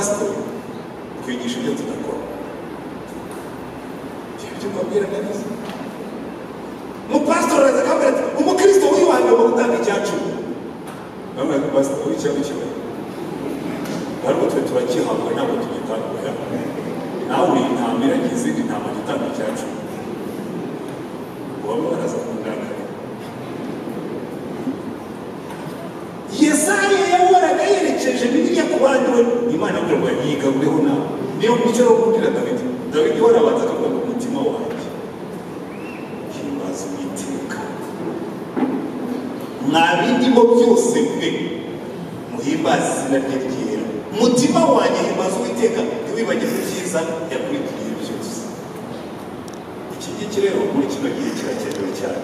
pastor kwigisha ibyo tudakora ibyo mbabwira neza pastor araza akambwira ati umukristo wiwanjye mu gutanga icyacu bamwe pastor w'icyacu kimwe ariko twe turakihabwa ntabwo tugitanga nawe uri intama iragize intama gitanga icyacu waba baraza kundangara Yesaya yahoraga yerekeje Bibiliya ku bandi we Imana avuga ngo yigabureho nawe niyo nicyo rukundira Dawidi warabanza akavuga ngo umutima wanjye himbaza Uwiteka mwa bindimo byose mwe muhimbaza izina rye ryera umutima wanjye himbaza Uwiteka ntiwibagirwe ibyiza yakurikiye byose iki ngiki rero muri kino gihe kirakenewe cyane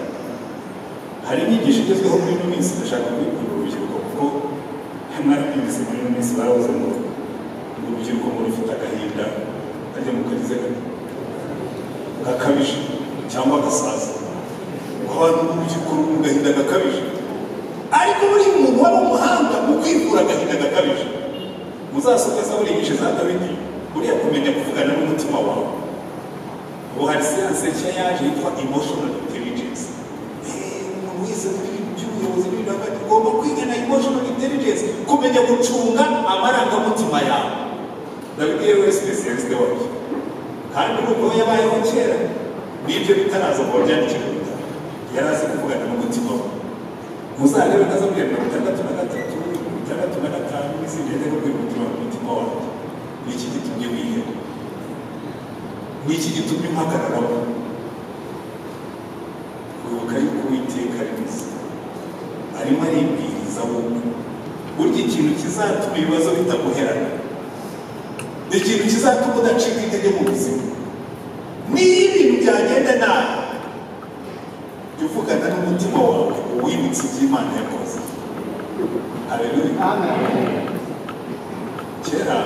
hari inyigisho igezweho muri ino minsi ndashaka kubikunda urubyiruko kuko mwarabizi muri ino minsi barabuze ngo urubyiruko ngo rufite agahinda kajya mu kagize gakabije cyangwa agasaza abantu b'urubyiruko ruri mu gahinda gakabije ariko buri muntu waba umuhanga mu kwivura agahinda gakabije muzasomeza buri nyinshi za Dawidi buriya kumenya kuvugana n'umutima wawe ubu hari siyanse nshya yaje yitwa emotional intelligence wize by'ubuyobozi n'ibintu ugomba kwiga na emotional intelligence kumenya gucunga amarangamutima yawe Dawidi yewe specialist wabyo kandi nuko yabayeho kera n'ibyo bitaraza ngo byandikire yari azi kuvugana n'umutima we muzarebe nazabwira 63 65 n'izindi rero kwibutira umutima wawe n'iki gitumye wiheba n'iki gitumye umpagararaho wibuka yuko Uwiteka ari mwiza arimo aribwiriza wowe burya ikintu kizatuma ibibazo bitaguherana ikintu kizatuma udacika intege mu buzima niyo ibintu byagenda nabi jya uvugana n'umutima wawe wibutse ibyo Imana yakoze haleluya kera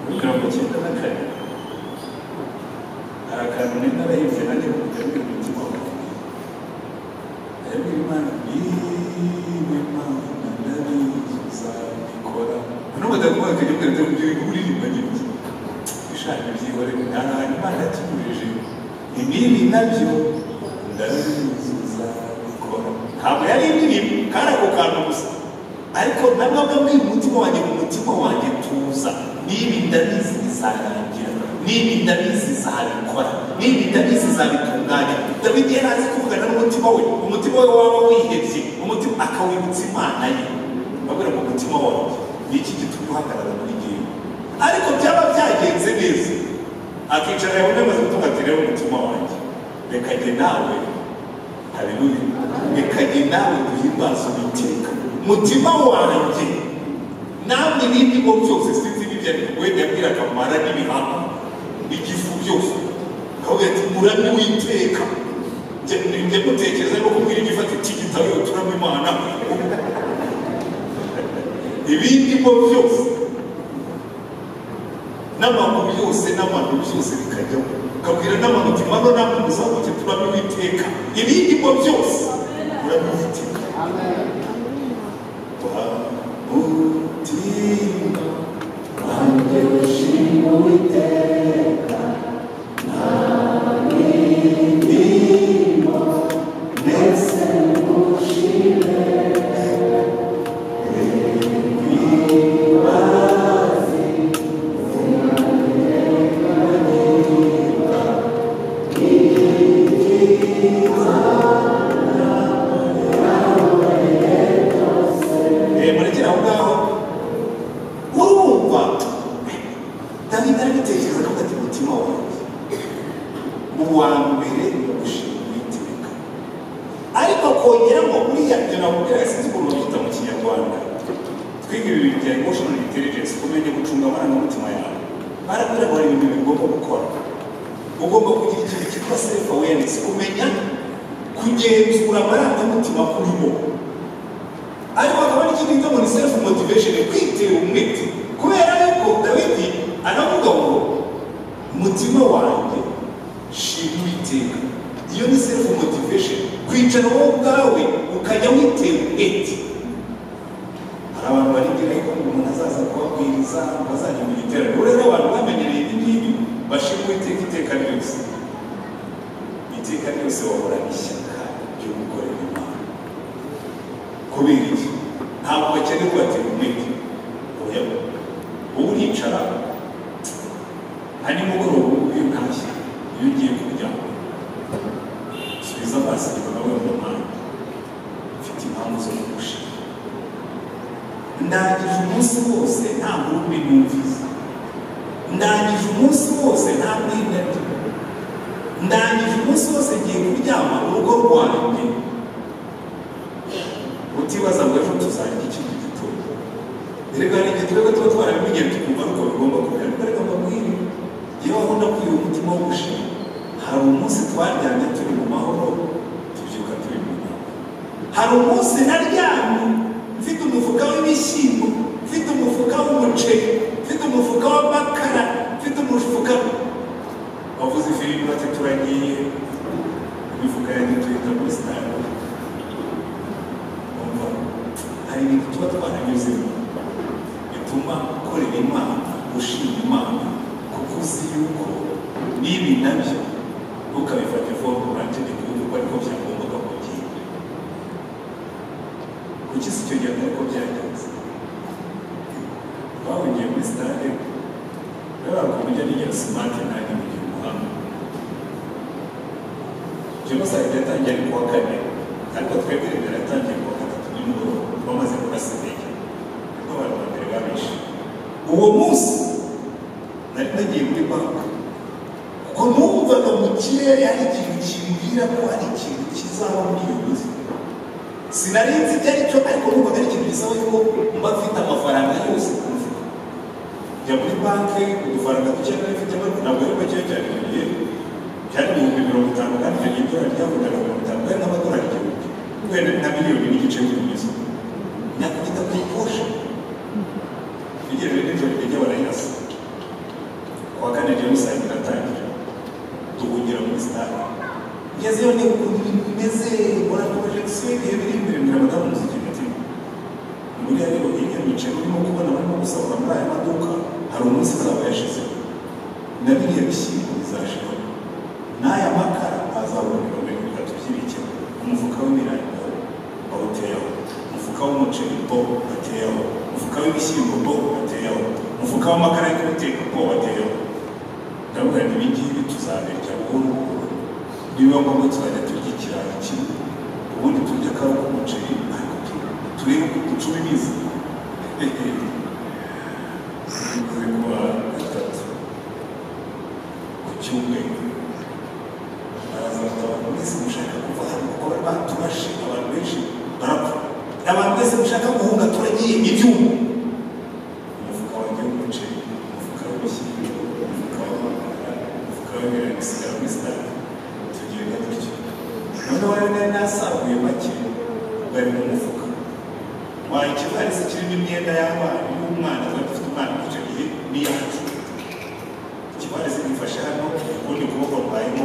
muri 1994 hari akantu nari narahebye nanjye mu kujya umutima wawe ariko Imana ndabizi uzabikora n'ubudakora akajya kwita mu byo uririmba nyine bishaka byihorera nta Imana yakigurije ibibi nabyo ndabizi uzabikora ntabwo yari indirimbo kandi ako kantu gusa ariko nabwo mbwira umutima wanjye mu mutima wanjye tuza niba ndabizi bizarangira niba ndabizi zabikora niba ndabizi zabitunganya Dawidi yari azi kuvugana n'umutima we umutima we waba wihebye umutima akawibutsa Imana ye babwira mu mutima wanjye n'iki gitumye uhagarara muri gihe ariko byaba byagenze neza akicara yabona amaze gutunga ati rero umutima wanjye reka jye nawe haleluya reka jye nawe duhimbaza Uwiteka umutima wanjye namwe n'indimo byose sinzi n'ibyo wenda yabwira akamara n'ibihaha igifu byose ahubwo ati muramye Uwiteka njye mutekereza no kubwira igifata cy'igitabo turamo Imana ibindimo byose n'amaguru yose n'abantu byose bikajyamo ukabwira n'abantu uti mano namwe muzamuke turamo Uwiteka ibindimo byose muramye Uwiteka umutima wanjye ushima Uwiteka abantu barigira ko umuntu azaza kubabwiriza bazajya mu giterane rero abantu bamenyereye ibingibi bashimwe iteka ryose iteka ryose bahorana ishyaka ryo gukorera Imana kubera iki ntabwo bakeneye kubatera umwete oya ubu uricara hanyuma nimugoroba iyo ntashye iyo ugiye kuryama subiza amaso inyuma nawe mu Mana ufite impamvu zo kugushima ndangije umunsi wose nta ngurube numvise ndangije umunsi wose nta bwinete ndangije umunsi wose ngiye kuryama urugo rwanjye utibaza ngo ejo tuzarya iki mu gitondo erega ni igihe twebwe tuba twarabimenye tukumva ariko bigomba kubera ariko mbabwire iyo wabona ko uyu mutima wo gushima hari umunsi twaryamye turi mu mahoro tubyuka turi mu mahoro hari umunsi naryamye mfite umufuka w'ibishyimbo mfite umufuka w'umuceri mfite umufuka w'amakara mfite umufuka wavuze ifirimi bati turagiye imifuka yanjye tuyita muri sitade hari ibintu tuba twaranyuzemo bituma ukorera Imana ushima Imana kuko uzi yuko n'ibi nabyo ukabifata ifoto urangije kuko ariko byagombaga kugenda kuki si cyo gihe ariko byagenze twahungiye muri sitade rero hakumujya n'igihe simati nanjye mu gihe umuhanga jenoside yatangiye ari kuwa kane ariko twebwe imbere yatangiye kuwa gatatu nimugoroba bamaze kurasindege nibwo abantu ba mbere babishe uwo munsi nari nagiye muri banki kuko numvaga mu kirere hari ikintu kimbwira ko hari ikintu kizaba muri iyo minsi sinari nzi icyo ari cyo ariko numvaga ari ikintu gisaba yuko mba mfite amafaranga yose ku mufuka njya muri banki udufaranga duke nari mfitemo ntabwo ari make cyane igihe byari ibihumbi 50 kandi icyo gihe idolari ryavugaga 50 kandi n'amadolari igihumbi wenda na miliyoni n'igice cy'umunsi nyakugita ku iposha bigerere n'ijoro rijya barayirasa kuwa kane jenoside iratangira duhungira muri sitade ngezeyo ndeba ukuntu ibintu bimeze mbona porojegisiyo ibihe biri imbere mbere abadamu muziki mutima muri ya rero hirya micaye urimo kubona barimo gusahura muri aya maduka hari umunsi uzaba yashizeho na biriya bishyimbo bizashira n'aya makara azaboneka muri 3 by'ibikemo umufuka w'ibirayi bawuteyeho umufuka w'umuceri bo bateyeho umufuka w'ibishyimbo bo bateyeho umufuka w'amakara yo guteka bo bateyeho ndavuga ngo ibi ngibi tuzabirya buhoro buhoro niba ngombwa tuzajya turya ikirayi kimwe ubundi turya akaro k'umuceri ariko turebe uko ducuma imizi ziri kuwa gatatu ku cyumweru arazamuka abantu mwese mushaka kuva hano kuko bari baturashe abantu benshi barapfa abantu mwese mushaka guhunga turagiye ibyuma umufuka wanjye w'umuceri umufuka w'ibishyimbo umufuka w'amakara umufuka w'ibirayi bisigara muri sitade tugenda dutyo noneho rero nari nasaguye make bari mu mufuka waye ikivarisi kirimo imyenda y'abana y'umwana twari dufite umwana icyo gihe n'iyacu ikivarisi gifashe hano ukundi kuboko rwayemo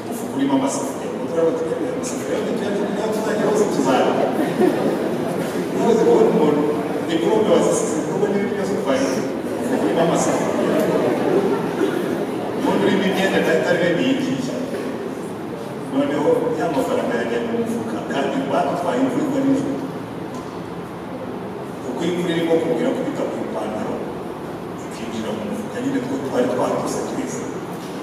umufuka urimo amasafuriya kuko turaba tugereye amasafuriya niyo tuzajya hose tuzajya ntuzi kubona umuntu ni kurobe wazisize kuko n'ibindi byose twaye umufuka urimo amasafuriya ubundi urimo imyenda atari bene yigisha noneho ya mafaranga yajya mu mufuka kandi batwaye imvura igwa nijoro kuko imvura irimo kubwira ko bita ku ipantaro ikinjira mu mufuka nyine two twari twatuse twese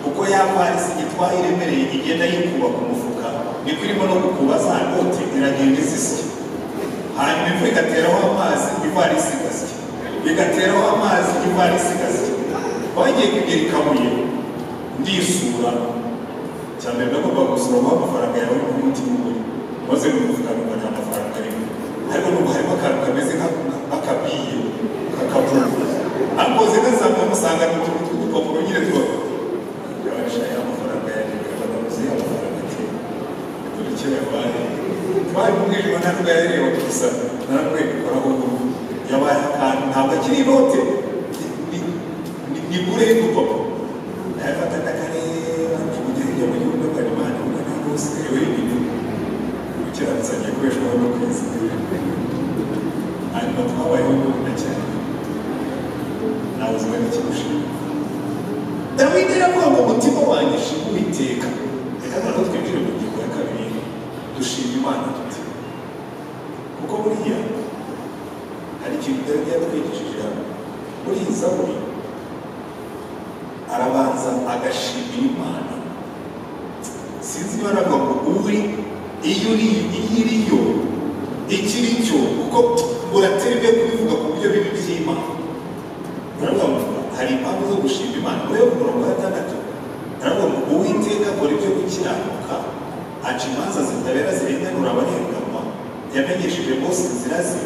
kuko ya varisi gitwaye iremereye igenda yikuba ku mufuka niko irimo no gukuba za note iragenda izisya hanyuma imvura igateraho amazi ivarisi igasya igateraho amazi ivarisi igasya bagiye kugera i Kabuye ndisura cyane ndagomba gusura amafaranga yawe ku mutima uri maze gufuka n'umwana amafaranga ariko ariko n'ubu harimo akantu kameze nk'akabiye kakavuga akoze gazamuye amusanga n'utuntu tw'udupapuro nyine tuba yabashaye amafaranga yanjye banamuze amafaranga ati dore icyo yabaye twari mu mwijima ntabwo yareba gusa naramwe bikoraho yabaye akantu ntabwo akiri inote ni gure y'udupapuro nayafata ndakareba tugenda mu gihugu bari mani ubona rwose yewe ibintu ukirangiza agiye kubeshwaho no kwezi hanyuma twabayeho gukunda cyane nta buzima n'ikigushima. Dawidi aravuga ngo umutima wanjye shima Uwiteka. Reka noneho twinjire mu ngingo ya kabiri dushima Imana tuti, kuko buriya hari ikintu Dawidi yatwigishije hano muri iyi Zaburi. Arabanza agashimira Imana. Sinzi niba aravuga ngo uri iyo iriyo ikiri cyo, kuko uraterwe kubivuga ku buryo bibi by'Imana. Aravuga ngo hari impamvu zo gushima Imana. Muri yo murongo wa 6 aravuga ngo Uwiteka akora ibyo gukiranuka, aca imanza zitabera zirenganura abarenganwa, yamenyesheje Mose inzira ze,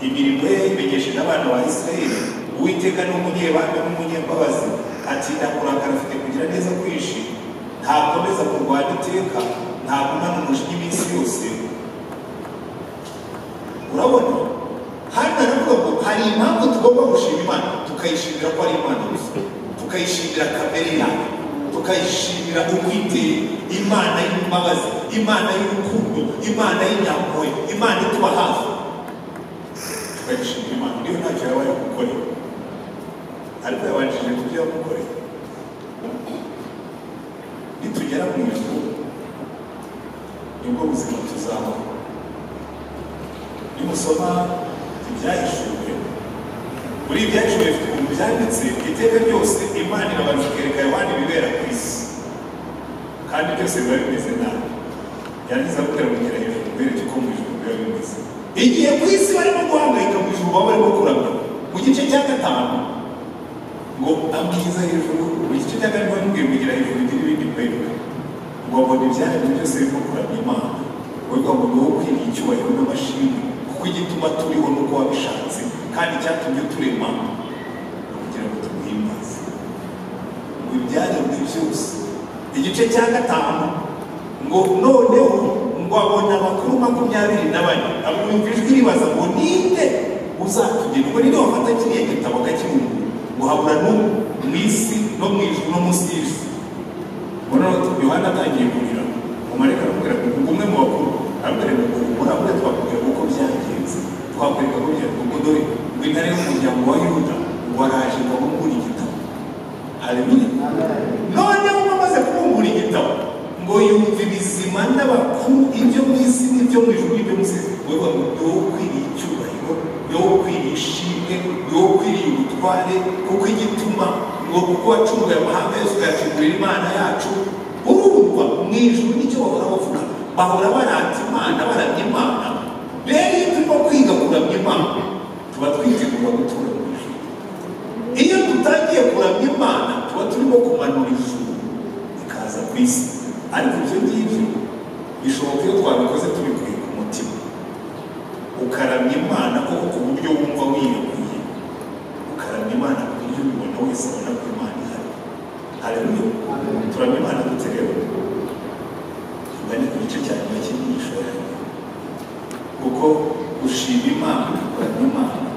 imirimo ye yayimenyesheje abana ba Isirayeli. Uwiteka ni umunyebambe n'umunyembabazi, atinda kurakara, afite kugira neza kwinshi, ntakomeza kurwana iteka, ntagumana umujinya iminsi yose. Urabona hano aravuga ngo hari impamvu tugomba gushima Imana, tukayishimira ko ari Imana gusa, tukayishimira kamere yayo, tukayishimira Uwiteka, Imana y'imbabazi, Imana y'urukundo, Imana y'inyampuhwe, Imana ituba hafi. Tukayishimira Imana niyo ntacyo yaba yagukoreye, ariko yabanjije kubyo yagukoreye. Nitugera mu ijuru nibwo buzima tuzabaho. Nimusoma ibyahishuwe, muri ibyahishuwe bifite ukuntu byanditse iteka ryose Imana irabanza ikereka Yohana ibibera ku isi, kandi byose biba bimeze nabi. Yarangiza kubwira kugera hejuru mbereke ko mu ijuru biba bimeze. Igihe ku isi barimo guhangayika, mu ijuru baba barimo kuramya. Mu gice cya 5 ngo ambwiza hejuru, mu gice cya 5 bamubwiye kugira hejuru igira ibindi kweruka, ngo abona ibyaremwe byose birimo kuramya Imana. Webwa ngo ni wowe ukwiriye icyubahiro n'amashimwe, kuko igituma turiho nuko wabishatse, kandi icyatumye turema kugira ngo tumuhimbaze. Ngo ibyaremwe byose. Igice cya 5 ngo noneho ngo abona abakuru 24 abumva ijwi ribaza ngo ninde uzatugena, ngo ninde wafata kiriya gitabo akakibumva, ngo habura n'umwe mu isi no mu ijuru no munsi y'isi. Yohana atangiye kurira, umareka aramubwira ngo umwe mu bakuru aramubwira ngo murabure twakubwira uko byagenze, twakwereka ko byagenze, ngo dore ngo intare y'umuryango wa Yuda waraje ngo abumbure igitabo. Haleluya. Noneho bamaze kubumbura igitabo ngo yumva ibizima n'abakuru, ibyo mu isi n'ibyo mu ijuru n'ibyo mu isi, ngo yowe ukwiriye icyubahiro, yowe ukwiriye ishimwe, yowe ukwiriye ubutware, kuko igituma ngo kuko wacunguye amahanga yose ukayacungurira Imana yacu. Urumva mu ijuru nicyo bahora bavuga, bahora barata Imana, baramya Imana. Rero iyo turimo kwiga kuramya Imana tuba twitegura gutura mu ijuru. Iyo tutagiye kuramya Imana tuba turimo kumanura ijuru ikaza ku isi. Ariko ibyo ngibyo bishoboka iyo twabikoze tubikuye ku mutima, ukaramya Imana koko ku buryo wumva wiyekuye, ukaramya Imana ku buryo ubibona wese abona ko Imana ihari. Haleluya. Turamya Imana dute rero? Tugane ku gice cya nyuma cy'inyigisho yawe, kuko gushima Imana, kuramya Imana,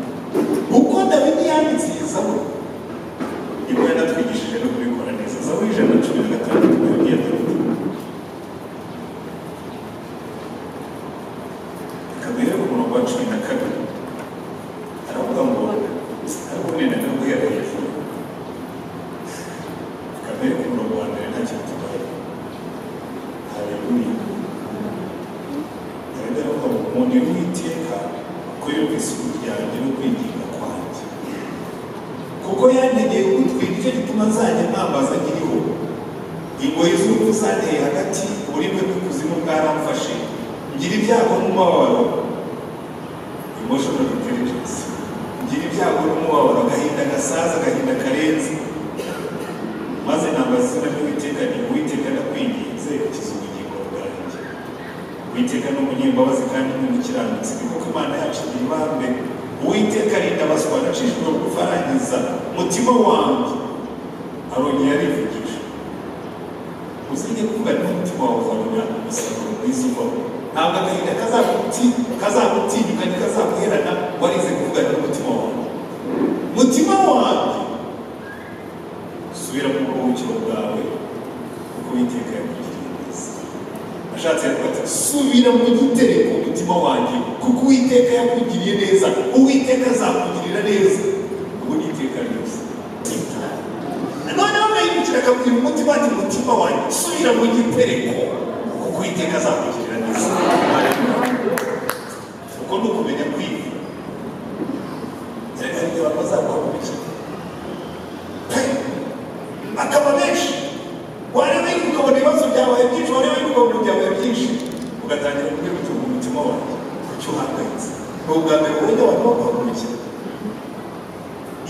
uko Dawidi yanditse iyi Zaburi nibwo yanatwigishije no kubikora neza. Zaburi 116 yabwiye Dawidi. Kabiri ku murongo wa 12 aravuga ngo arabone na nubwo yari hejuru. Kabiri ku murongo wa 1 ntacyo tubaye. Haleluya. Dawidi aravuga ngo umuntu Uwiteka ko yumvise ijwi ryanjye no kwinginga kwanjye, kuko yantegeye ugutwi, nicyo gituma nzajya mwambaza nkiriho. Ingoyi z'urupfu zanteye hagati, uburibwe bw'ikuzimu bwaramfashe, ngira ibyago n'umubabaro, emotional intelligence, ngira ibyago n'umubabaro, agahinda gasaza, agahinda karenze, maze nambaza izina ry'Uwiteka nti Uwiteka ndakwinginze ukize ubugingo bwanjye. Uwiteka ni umunyembabazi kandi ni umukiranutsi, ni koko Imana yacu ni ibambe. Uwiteka arinda abaswa, nacishijwe bugufi arankiza. Mutima wanjye arongera arivugisha. Uzajya kuvuga n'umutima wawe uzabona umusaruro mwiza uvaho. Ntabwo agahinda kazagutinyuka ntikazaguherana warize kuvuga n'umutima wawe. Mutima wanjye subira mu buruhukiro bwawe, kuko Uwiteka yakugiriye neza. Ashatse kuvuga ati subira mu gitereko umutima umutima wanjye kuko Uwiteka yakugiriye neza, Uwiteka azakugirira neza ubu ni iteka ryose. Noneho agahindukira akabwira umutima ati mutima wanjye subira mu gitereko kuko Uwiteka azakugirira neza. Uko ni ukumenya kwiga. Cyane cyane abantu bazaguhagurukira akaba benshi, wareba ukabona ibibazo byabaye byinshi, wareba ukabona byabaye byinshi, ugatangira kubwira utunga umutima wanjye kucyo uhangayitse. Ni ubwa mbere ubonye abantu baguhagurukira.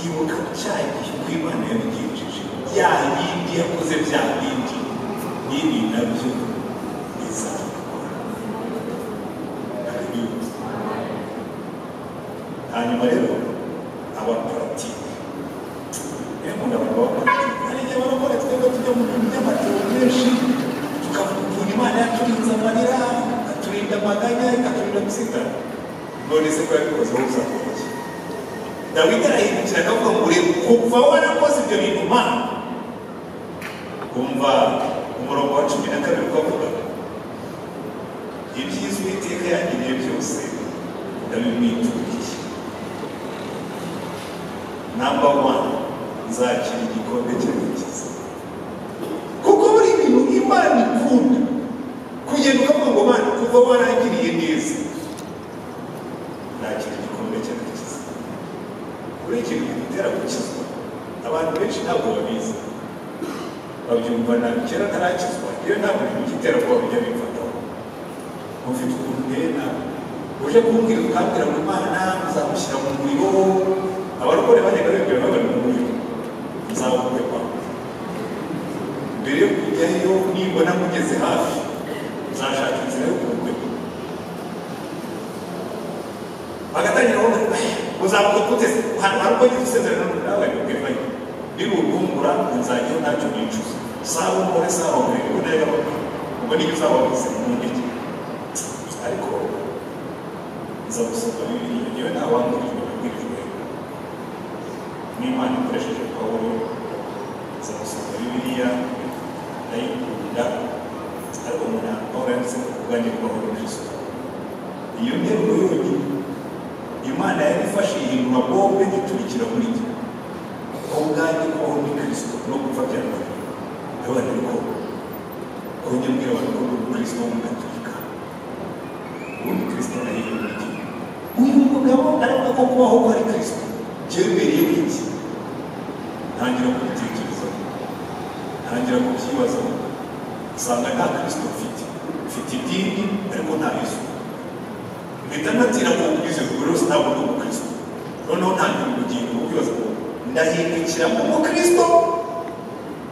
Ibuka cya gihe uko Imana yabigenjeje, ya yindi yakoze bya bindi, n'ibi nabyo bizakora. Hanyuma rero abaparatike, nkunda abantu b'abaparatike, hari igihe barakora twebwe tujya mu bintu by'amateo menshi, tukavuga ukuntu Imana yaturinze amarira, ikaturinda amaganya, ikaturinda gusigara. None se ko yabikoze wowe uzakora iki? Dawidi arahindukira akavuga ngo kuva warakoze ibyo bintu Mana, umva umurongo wa 12 ukavuga ibyiza Uwiteka yangiriye byose ndabimwituriye. Number 1, nzakira igikombe cy'agakiza. Kuko buri bintu Imana ikunda kugenda ukavuga ngo Mana kuva warangiriye neza nzakira igikombe cy'agakiza. Kuri iki bintu gitera gukizwa abantu benshi ntabwo babizi, babyumva nabi. Kera ntarakizwa iyo ntabwo ibintu gitera kuba bijya bimfataho. Mufite ukuntu ndena uje kumbwira ukambwira ngo Imana uzamushyira mu muriro, abarokore bajyaga bibwira babari mu muriro nzawukwepa. Mbere yo kujyayo nibona mugeze hafi uzashaka inzira yo kuwukwepa. Bagatangira babona uzavuga kutese hari uko gize isezerano nawe ukwepayo nirugungura nzajyayo ntacyo nicuza. Sawa umore sawa umore ubona yababwira ubwo niyo uzaba wabize mu ndege. Ariko nza gusoma Bibiliya, yewe ntawambwirijwe nabwirijwe n'Imana ikoresheje Pawulo. Nza gusoma Bibiliya ndayikunda, ariko Pawulo yanditse ku bwanjye bw'amahoro Kristo. Iyo nteruro yonyine Imana yari ifashe ihindura bombe giturikira muri njye ku bwanjye kubaho muri Kristo no gupfa byanjye. Ndabona ariko kongera mbwira abantu ko muri Kristo w'umugatolika ubundi Kristo arahindura iki. Uyu mugabo aravuga ko kubaho ko ari Kristo byemereye iki. Ntangira kubitekerezaho, ntangira kubyibazaho, usanga nta Kristo mfite idini ariko nta Yesu. Mpita natira ngo ubwize buri wese ntabwo ndi umukristo. Noneho ntangira ubugingo bwo kwibaza ngo ndahindukira mu mukristo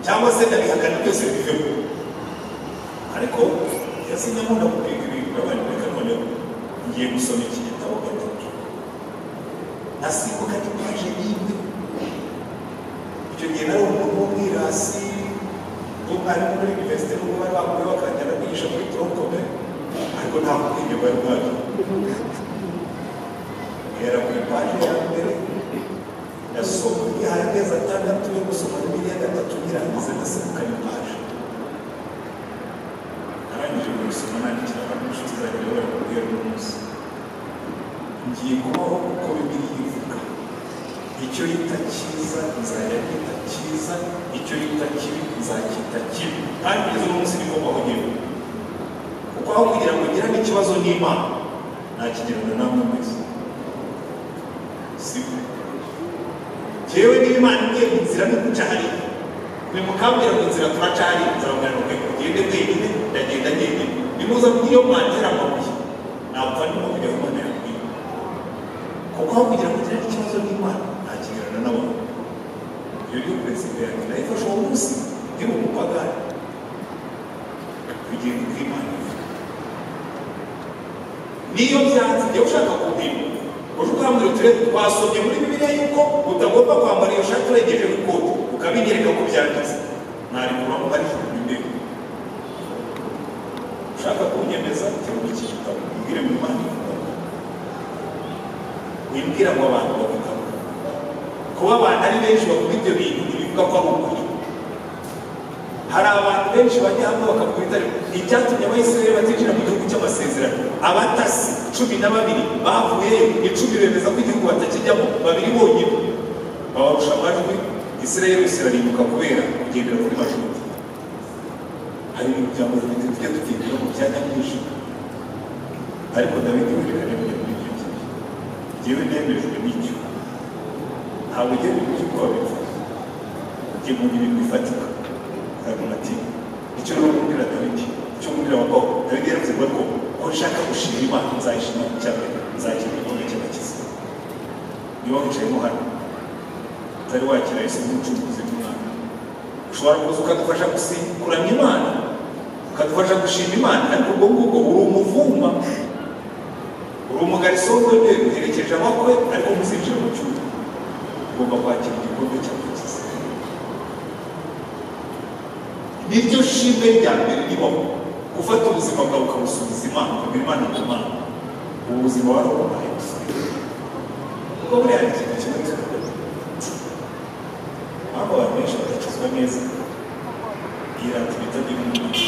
cyangwa se ndabihakana byose bivemo. Ariko yasinye nkunda kubwira ibintu abantu reka noneho ngiye gusoma iki gitabo gatatu, nasimbuka paje y'imwe. Icyo gihe nari umuntu w'umwirasi w'umwarimu muri universite, n'ubwo bari bakuye bakajyana kwigisha muri tronkome, ariko nta bwenge bwari bwari. Guhera ku ipaje ya mbere ndasoma, ngihaye amezi 6 yo gusoma Bibiliya gatatu ngirangize ndasimbuka ipaje. Narangije gusoma nandikira abantu inshuti zanjye bari kubwira uyu munsi ngiye kubaho uko Bibiliya ivuga. Icyo yita cyiza nzajya yita cyiza, icyo yita kibi nzakita kibi. Kandi kugeza uyu munsi niko bahugiyeho, kuko aho kugira ngo ngirane ikibazo n'Imana nakigirana namwe mwese. Sibyo jewe n'Imana ngiye mu nzira no guca hariya, nimukambwira ngo inzira turaca hariya nzababwira ngo ugende wenyine, ndagenda njyenyine. Nimuza kugira iyo mwantera amabuye napfa ndimo kujya ku Mana yabwira, kuko aho kugira ngo ngirane ikibazo n'Imana nakigirana n'abantu. Iyo niyo prinsipe yanjye nayifashe uwo munsi ndi mu mupagani kugenda uko Imana ivuga. Niyo byanze jya ushaka kumpima uje ukambwira uturere twasomye muri Bibiliya yuko utagomba kwambara iyo shati urengeje n'ikote, ukabinyereka ko byanditse, narikuramo ari imbere. Ushaka kunyemeza cyangwa iki gitabo ubwire mu Imana ivuga, wimbwira ngo abantu bavuga kuba abantu ari benshi bavuga ibyo bintu ntibivuga ko ari ukuri. hari abantu benshi bajya hamwe bakakubita ibyatumye abayisiraheli batinjira mu gihugu cy'amasezerano. Abatasi 12 bavuyeyo, 10 bemeza ko igihugu batakijyamo, 2 bonyine babarusha amajwi. Isiraheli irarimbuka kubera kugendera kuri majuti. Hari ibintu bya majuti tujya tugendera mu byanya byinshi, ariko Dawidi we rero muri ibyo ngibyo njyewe nemejwe n'icyo, ntabwo ugiye mu by'uko wabivuze, ugiye mu bintu bifatika. Aravuga ati icyo rero kubwira Dawidi, icyo kubwira abagabo, Dawidi yaravuze ngo ko nshaka gushima Imana nzayishima cyane, nzakira igikombe cy'agakiza. Niba wicayemo hano utari wakira Yesu nk'umucunguzi w'Imana, ushobora kuza ukadufasha kuramya Imana, ukadufasha gushima Imana, ariko ubwo ngubwo uri umuvumba, uri umugariso w'Imana uherekeje amakwe, ariko muzinjira mu cyumba. Ugomba kwakira igikombe cy'agakiza. Niryo shimwe rya mbere ribaho, gufata ubuzima bwawe ukabusubiza Imana, ukabwira Imana ku Mana, ubu buzima wari ubaye gusa. Kuko buriya hari ikintu kimwe tukabona, mpamvu abantu benshi badakizwa neza, yirata ibitagira umumaro.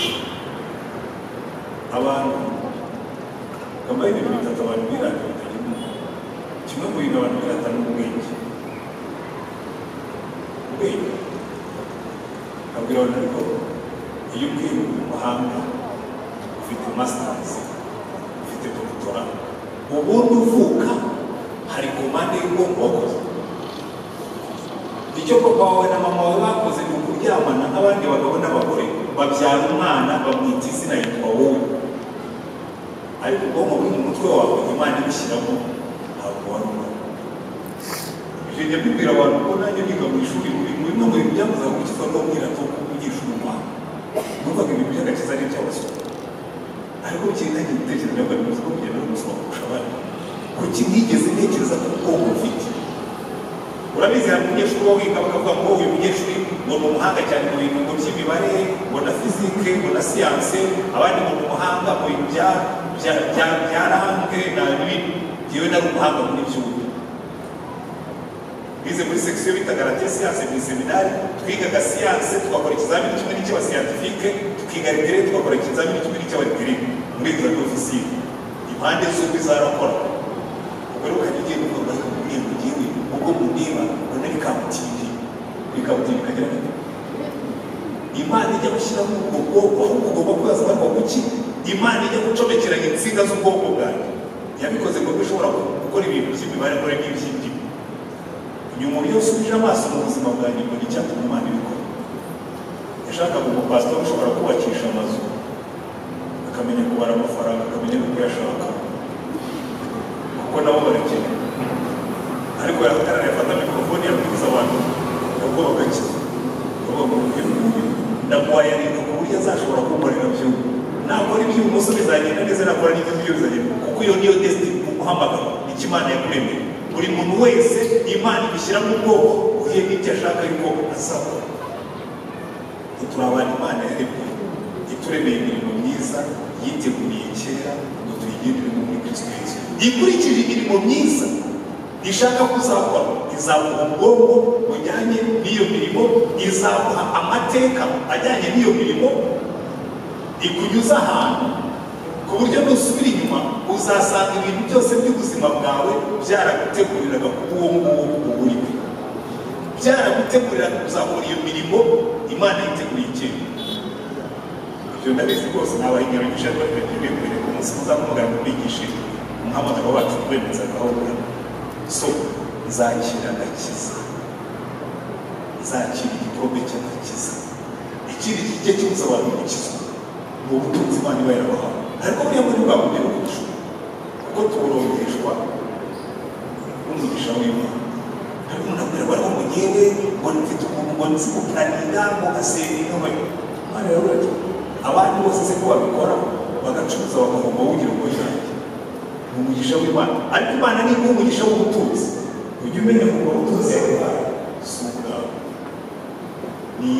Abantu bambaye ibintu bitatu abantu birata bitagira umumaro. Kimwe mu bintu abantu birata ni ubwenge. Ubwenge abwira abantu ariko iyo ubwiye mu mahanga, ufite masters, ufite doctora, ubundi uvuka hari komande y'ubwonko wakoze. Icyo papa wawe na mama wawe bakoze ni ukuryamana n'abandi bagabo n'abagore, babyara umwana bamwita izina yitwa wowe, ariko ubwonko buri mu mutwe wawe Imana ibishyiramo ntabwo wari umwana. Ibyo njya mbibwira abantu ko nanjye niga mu ishuri, muri bimwe mu bintu byamuzaga gukiza no mwirato ko kugisha umwana, numvaga ibintu by'agakiza ari iby'abasore, ariko ukitangiye gutekereza ngo ni ubuzima kugenda n'umusoma kurusha abandi. Kuki nigeze ntekereza ko ubwonko bufite? Urabizi hari umunyeshuri wo wiga bakavuga ngo uyu munyeshuri ngo ni umuhanga cyane mu bintu ngo by'imibare, ngo na fizike, ngo na siyanse, abandi ngo ni umuhanga mu bintu bya ranke na n'ibindi. Yewe nari umuhanga muri by'ubu. Bize muri section bitaga rate siyanse mu seminari, twigaga siyanse, tugakora ikizamini kimwe n'icy'aba scientifique, tukiga regret, tugakora ikizamini kimwe n'icy'aba regret muri examen officiel. Impande zombi zarakora. Ubwo rero ugiye kuvuga ngo ngiye ubwo mundeba ubona bikamutindi, bikamutindi kagira ngo Imana ijya gushyira mu bwonko, ahubwo ugomba kubaza ngo kuki Imana ijya gucomekeranya insinga z'ubwonko bwanjye. Yabikoze ngo bishobora gukora ibintu by'imibare muri by'indimi. Nyuma yo usubije amaso mu buzima bwanjye ngo n'icyatuma Imana ibikora. Yashakaga umupasiteri ushobora kubakisha amazu, akamenya kubara amafaranga, akamenya no kuyashaka, kuko nabo barakeneye. Ariko yarahagarara yafata mikorofoni yabwiriza abantu nabwo bagakiza. Ndamuhaye ariko ku buryo azashobora kumurira by'ubu. Nakora iby'ubumoso bizagenda neza, nakora n'iby'uburyo bizagenda, kuko iyo niyo destiny umuhamagaro, icyo Imana yakuremeye. Buri muntu wese Imana ibishyira mu bwoko uhiye n'icyo ashaka yuko azakora. Turi abantu Imana yaremye, ituremeye imirimo myiza yiteguriye kera ngo tuyigenderemo muri Kristo Yesu. Ikurikije imirimo myiza ishaka kuzakora, izaguha ubwonko bujyanye n'iyo mirimo, izaguha amateka ajyanye n'iyo mirimo, ikunyuza ahantu ku buryo nusubira inyuma uzasanga ibintu byose by'ubuzima bwawe byaraguteguriraga kuba uwo nguwo uba uriwe, byaraguteguriraga kuzakora iyo mirimo Imana yiteguriye kera. Ibyo ndabizi rwose nabahinyaranyije bategereje mbere ku munsi muzamugana mu bigishe umuhamagaro wacu kwemeza gahunda. So nzakira agakiza, nzakira igikombe cy'agakiza. Ikindi kijya kibuza abantu gukizwa ni ubutunzi Imana iba yarabahawe, ariko buriya muri bwa buryo bw'ijuru, kuko tuburongeshwa n'umugisha w'Imana. Ariko ndabwira bari ngo ngewe ngo mfite umuntu ngo nzi guplanira ngo gasenga ngo Imana yaruraje abandi bose se ko babikora bagacuruza bakagomba kugira ngo yanjye ni umugisha w'Imana. Ariko Imana ni umugisha w'ubutunzi, ujye umenya ngo ubutunzi yaguhaye si ubwawe, ni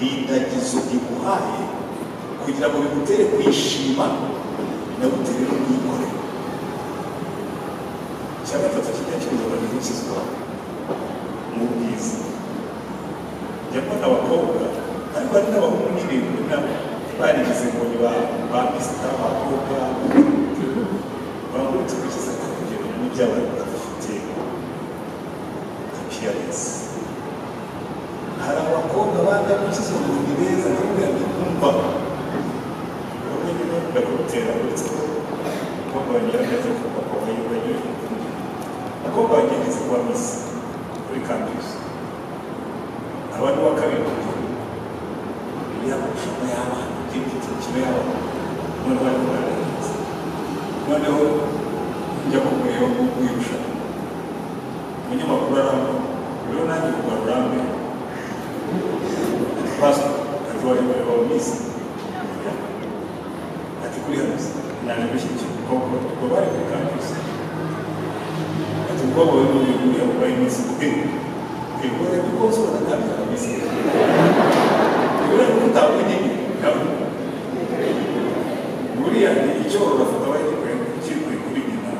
indagizo iguhaye kugira ngo bigutere kwishima, binagutere no kuyikorera. Icya gatatu kijya kibuza abantu gukizwa mu bwiza. Njya mbona abakobwa ariko bari n'abahungu n'ibintu barigize ngo ni ba misita abakobwa bamurutse kukiza kugera mu by'abantu badafite appearance. Hari abakobwa banga gukiza ngo ni beza n'ubwo kumva bamwe nyine bakutera uretse ko abakobwa bagerageza ko bakobwa bagiye abakobwa bagerageza kuba misi kuri campus. Abantu bakabiri y'amashami y'abana igiti kimwe y'abana none bari kugaragaza noneho njya kumureba w'irusha umunyamakuru aramba rero nanjye kugarura mbere pastor arwaye kureba mu minsi ati kuri hano nanjye gushyigikira kuko bari kuri campus ati ubwoba we n'uyu yabaye iminsi kubera ubona ko usobanura kandi abisi ubona ko utabonye buriya icyo urafata bagikwiye kuri nyina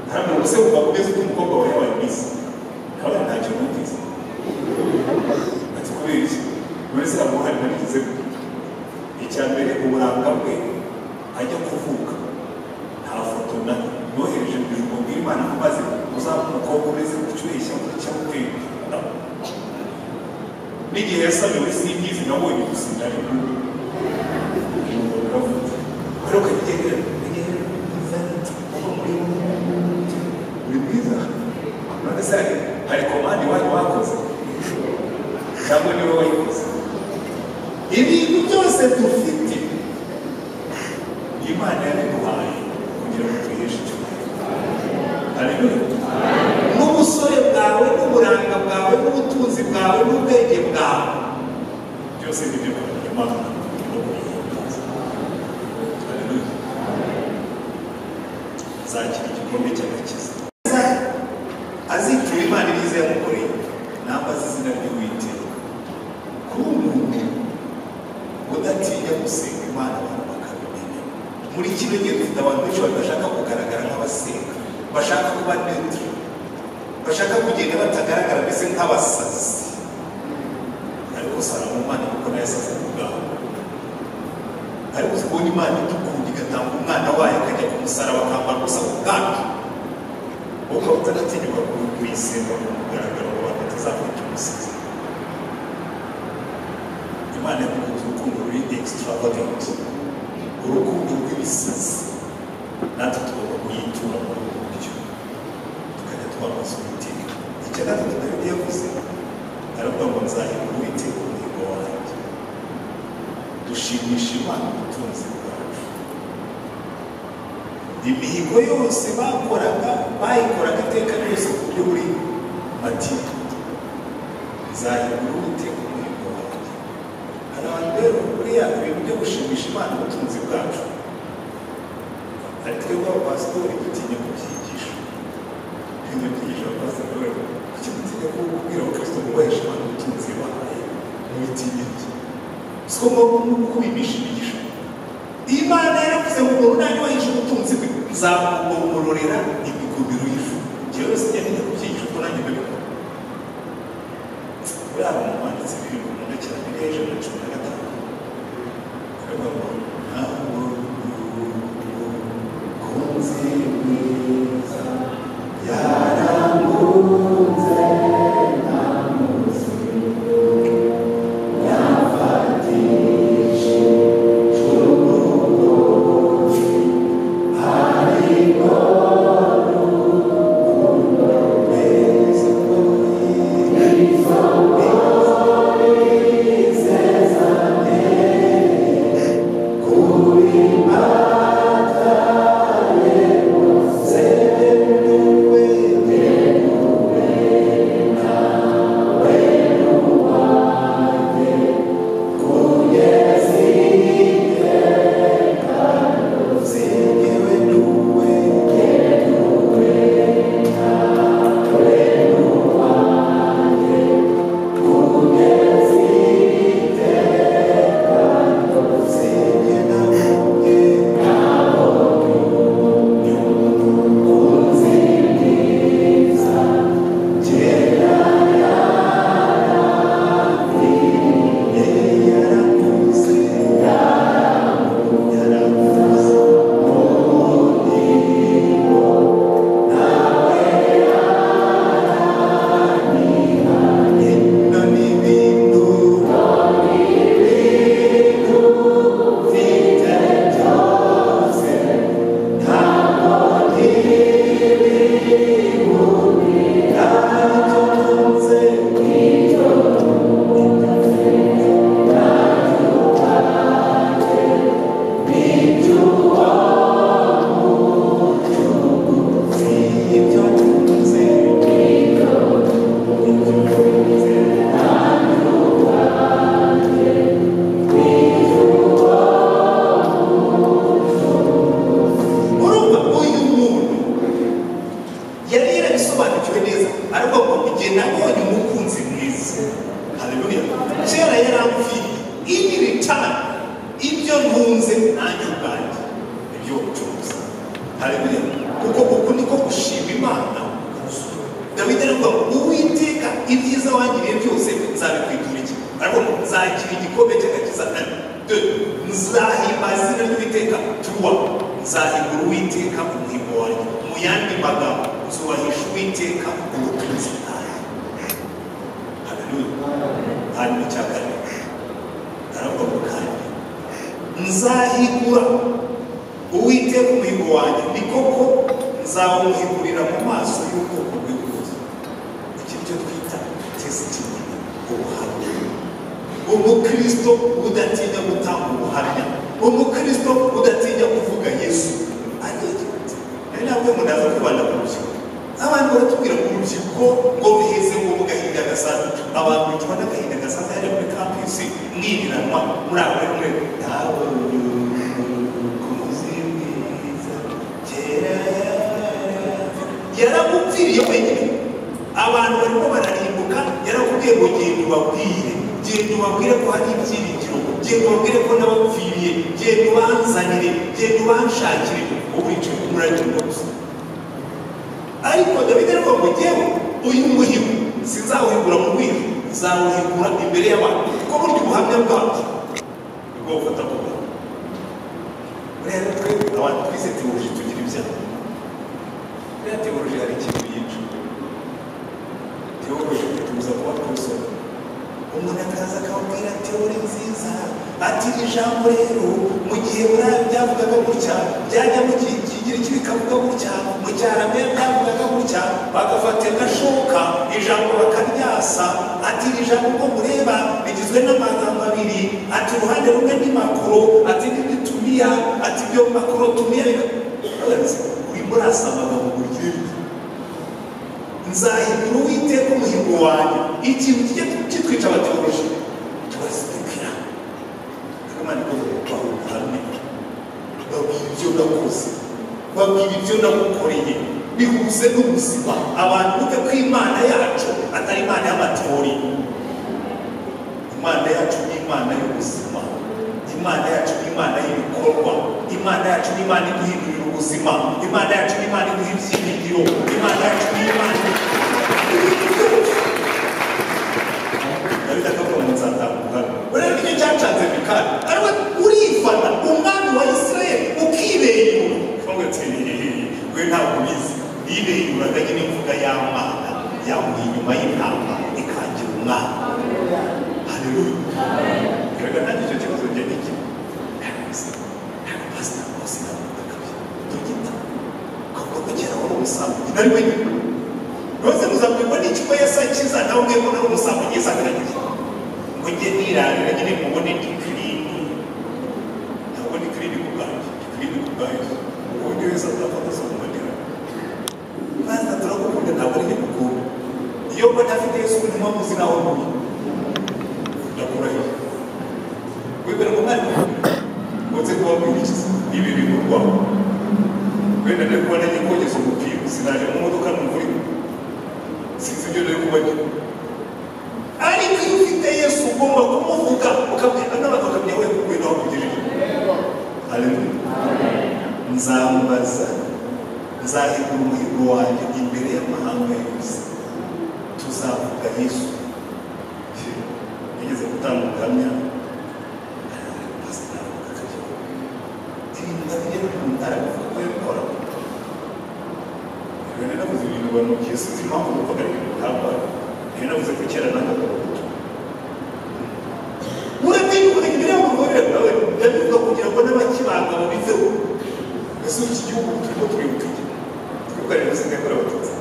ntabwo ubuse uba umeze nk'umukobwa wawe yabaye iminsi kabona ntacyo numvise ati kubera iki muri se amuhari narigize icya mbere uburanga bwe ajya kuvuka nta foto nohereje mu ijuru mbwira Imana ko maze uzaba umukobwa umeze gucyuhishya cyangwa kwenda n'igihe yasabiwe simbizi nabonye gusa ndari ariko kagiye uri mwiza none se hari komande wanyu wakoze cyangwa niwe wayikoze ibintu byose dufite Imana yabiduhaye kugira ngo twiheshe icyubahiro. Haleluya. N'ubusore bwawe n'uburanga bwawe n'ubutunzi bwawe n'ubwenge bwawe byose nibyo Imana yaguhaye. Haleluya. Zakira igikombe cy'agakiza azitura Imana irize yamukoreye namba z'izina ry'Uwiteka kuba umuntu udatinya gusenga Imana abantu bakabimenya. Muri kino gihe dufite abantu benshi badashaka kugaragara nk'abasenga, bashaka kuba neutral, bashaka kugenda batagaragara mbese nk'abasazi. Ariko Salomo Imana kuko nayo yasaze ku bwaho, ariko kubona Imana idukunda igatanga umwana wayo akajya ku musaraba akambara ubusa ku bwacu, ukaba utanatinyuka kuyisenga kugaragara ngo abantu batazafata umusazi. Imana yamukunze urukundo ruri extravagant, urukundo rw'ibisazi. Natwe tugomba kuyitura muri ubu buryo tukajya twamaze Uwiteka. Icya gatatu Dawidi yavuze aravuga ngo nzahimba Uwiteka umuhigo wanjye. Dushimisha Imana ubutunzi bwacu. Imihigo yose bakoraga bayikoraga iteka ryose ku buryo buri matiko. Nzahimba Uwiteka umuhigo wanjye. Hari abantu rero buriya ibintu byo gushimisha Imana ubutunzi bwacu ari twebwe abapasitori dutinya kubyigisha. Ibintu byigisha abapasitori kuki mutinya kubwira abakristo ngo bahishe Imana ubutunzi bahaye mubitinya iki? Siko ngombwa kubimisha imigisha. Imana yaravuze ngo umuntu nanjye wahishe ubutunzi bwe nzamugororera imikubiro y'ijuru. Njyewe sinjya ntinya kubyigisha kuko nanjye ndabikora. Buriya abantu banditse ibintu nkunda cyane ni hejuru ya 15 aravuga ngo ntabwo kunzi mwiza yarangunze namuzi yafatishije urugozi ariko urukundo rweza kuri mata kuko niko gushima Imana. Dawidi aravuga Uwiteka ibyiza wangiriye byose nzabikwitura iki, ariko nzagira igikombe cy'agakiza nzahimbaza izina ry'Uwiteka tuwa, nzahigura Uwiteka umuhigo wanjye. Mu yandi magambo nzubahisha Uwiteka ubutunzi bwawe. Haleluya. Hanyuma icya kane aravuga ngo kandi nzahigura Uwiteka umuhigo wanjye, ni koko nzawumuhigurira mu maso y'ubwoko bwe bwose. Iki nicyo twita testimony, ubuhamya. Umukristo udatinya gutanga ubuhamya, umukristo udatinya kuvuga Yesu aregetse. Ntabwo munaza kwibanda ku rubyiruko. Abantu baratubwira ngo urubyiruko ngo biheze ngo mu gahinda gasaza. Abantu bitwa n'agahinda gasaza hariya muri kampisi mwiriranwa muri abo rumwe ntabwo yaramupfiriye wenyine. Abantu barimo bararimbuka, yarakubwiye ngo genda ubabwire, genda ubabwire ko hari ibyiringiro, genda ubabwire ko nabapfiriye, genda ubanzanire, genda ubanshakire. Ubu icyo muragenda gusa. Ariko Dawidi aravuga ngo jyewe uyu muhigo sinzawuhigura mu rwego, nzawuhigura imbere y'abantu, kuko burya ubuhamya bwacu nibwo bufata kuba. Rero twe abantu twize teoloji tugira ibyaha. Rero teoloji hari ikintu yica. Teoloji itubuza kuba twuzuye. Umuntu akaza akabwira teori nziza ati ijambo rero mu gihe byavugaga gutya byajya mu kigira iki bikavuga gutya, mu cyarame byavugaga gutya, bagafata agashoka ijambo bakaryasa. Ati ijambo ngo mureba rigizwe n'amagambo abiri, ati uruhande rumwe ni makoro, ati n'itumiya, ati ibyo makoro tumiya uri murasa amagambo buryo. Nzahigura Uwiteka umuhigo wanjye. Ikintu kijya kitwica abateoloji tubazibikira Imana ikoze hamwe, babwira ibyo nakoze, babwira ibyo nagukoreye bihuze n'ubuzima. Abantu bumve ko Imana yacu atari Imana y'amatori. Imana yacu ni Imana y'ubuzima, Imana yacu ni Imana y'ibikorwa, Imana yacu ni Imana iduhindurira ubuzima, Imana yacu ni Imana iduha ibyiringiro, Imana yacu ni Imana Dawidi akavuga ngo nzatambuka. Urebe icyo cyacanze Mikali, ariwe urifata umwami wa Isirayeli ukibeyura. Kavuga ati we ntabwo ubizi, yibeyuraga nyine imvuga y'Imana yamuye inyuma y'intama ikangira umwana. Haleluya. Reka nanjye icyo kibazo njye n'iki pastor bose n'abakabye tugita kuko kugera aho umusambi nari wenyine rwose muzabwirwa n'ikigo Yesu akiza nawe ubwe ko nari umusambi ugeze akaragira ngo njye nirarira nyine mubone dikirini. ntabwo dikirini ku bwanjye, dikirini ku bwanjye uburyo Yesu azafata zo kumutera maze turagukunda ntabwo ari gukunda. Iyo mbona afite Yesu n'umwe muzi naho muri ndakurahiye wibera mu mwanya uze kubabwira iki ibi bikorwa. Wenda rero kubona nyikogeza umupira sinaje mu modoka n'umvuri sinzi ibyo rero kubajya. Ariko iyo ufite Yesu ugomba kumuvuga ukabwira n'abantu bakamenya we kubwira aho kugejeje. Haleluya. Nzamubaza, nzahigura umuhigo wanjye imbere y'amahanga yose, tuzavuga Yesu. Nigeze gutanga ubuhamya navuze ibintu banukiye sinzi impamvu numvaga ari ibintu bihabwa. Navuze ko kera n'agakoto muratinyuka imbere y'umugore nawe ndabivuga kugira ngo n'abakibanga babiveho. Ese iki gihugu turimo tuributuge twibuka Jenoside yakorewe Abatutsi.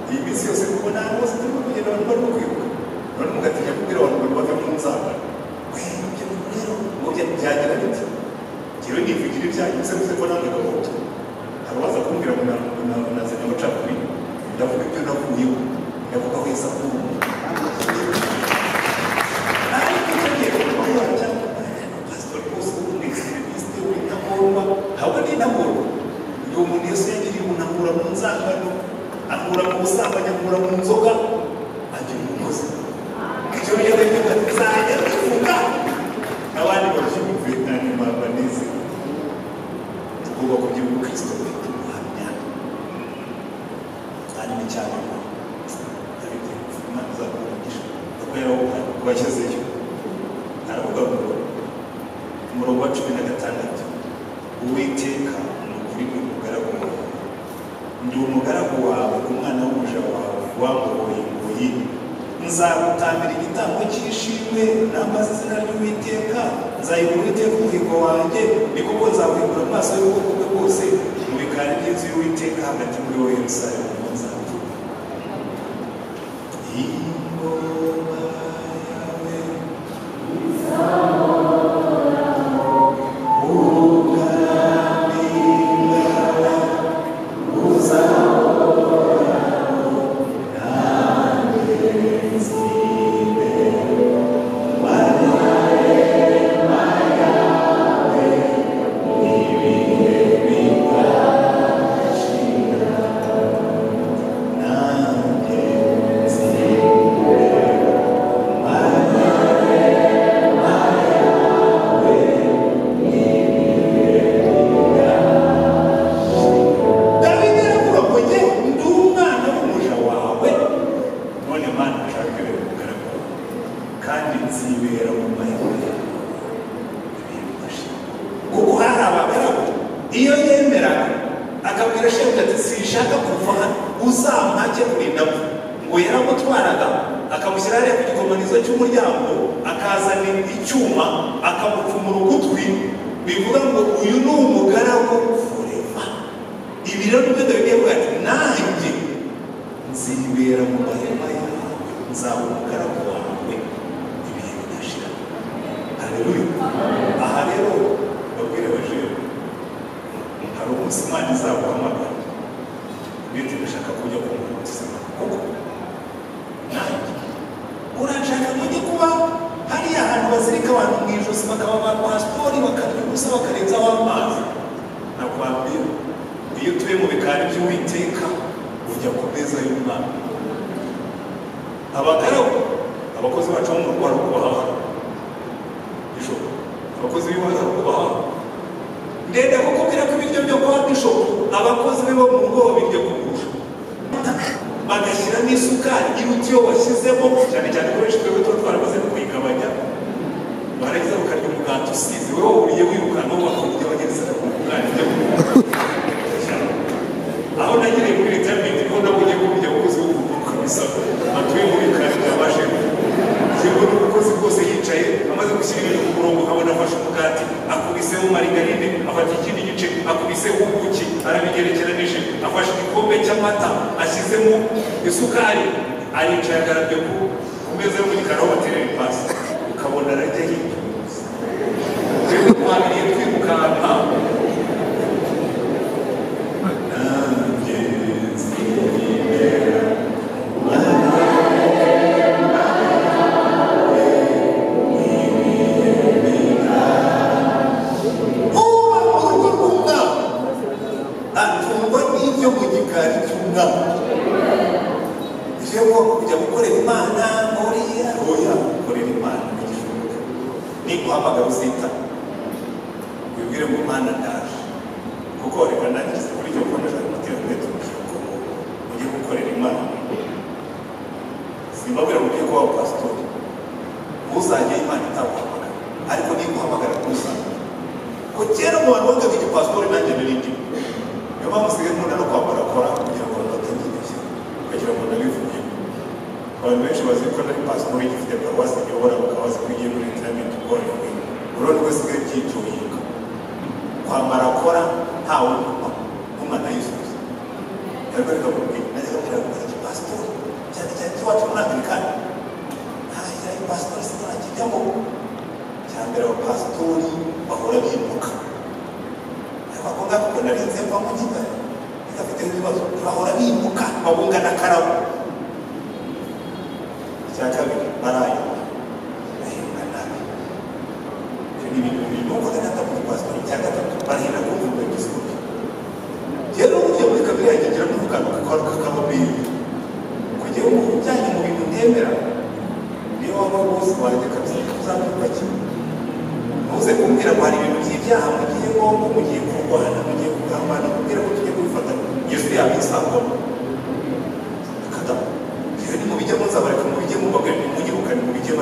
Iyi minsi yose kubona ahantu hose turimo kugenda abantu barimo kwibuka, none mugatinya kubwira abantu ngo bave mu nzara. Ibyo rero ngo byagira biti njyewe nivugira ibyanyu bivuze ko namwe gakoto. Hari uwaza kumbwira ngo nazanye amacakubiri, ndavuga ibyo navuyeho, ndavuga aho Yesu akura. Ariko icyo gihe kubwira cyangwa pasitori rwose w'umwegisitirimisite w'intagorwa ntabwo ni intagorwa. Ndi umuntu Yesu yagiriye umuntu ankura mu nzangano, ankura mu busambanyi, ankura mu nzoga, agira umukozi. Icyo gihe ndavuga nzajya tuvuga abandi babyumve kandi banezerwe. Tugomba kugira umukristo ufite ubuhamya hanyuma cyane Imana izakuvugisha kubera wagezeyo. Aravuga ngo umurongo wa 16, Uwiteka ni ukuri ni umugaragu wawe, ndi umugaragu wawe, umwana w'umuja wawe wambohoye ingoyi, nzagutambira igitambo cy'ishimwe nambaza izina ry'Uwiteka, nzayiha Uwiteka umuhigo wanjye, ni kuko nzawuhigura amaso y'ubwoko bwe bwose mu bikari by'inzu y'Uwiteka hagati muri wowe Yerusalemu.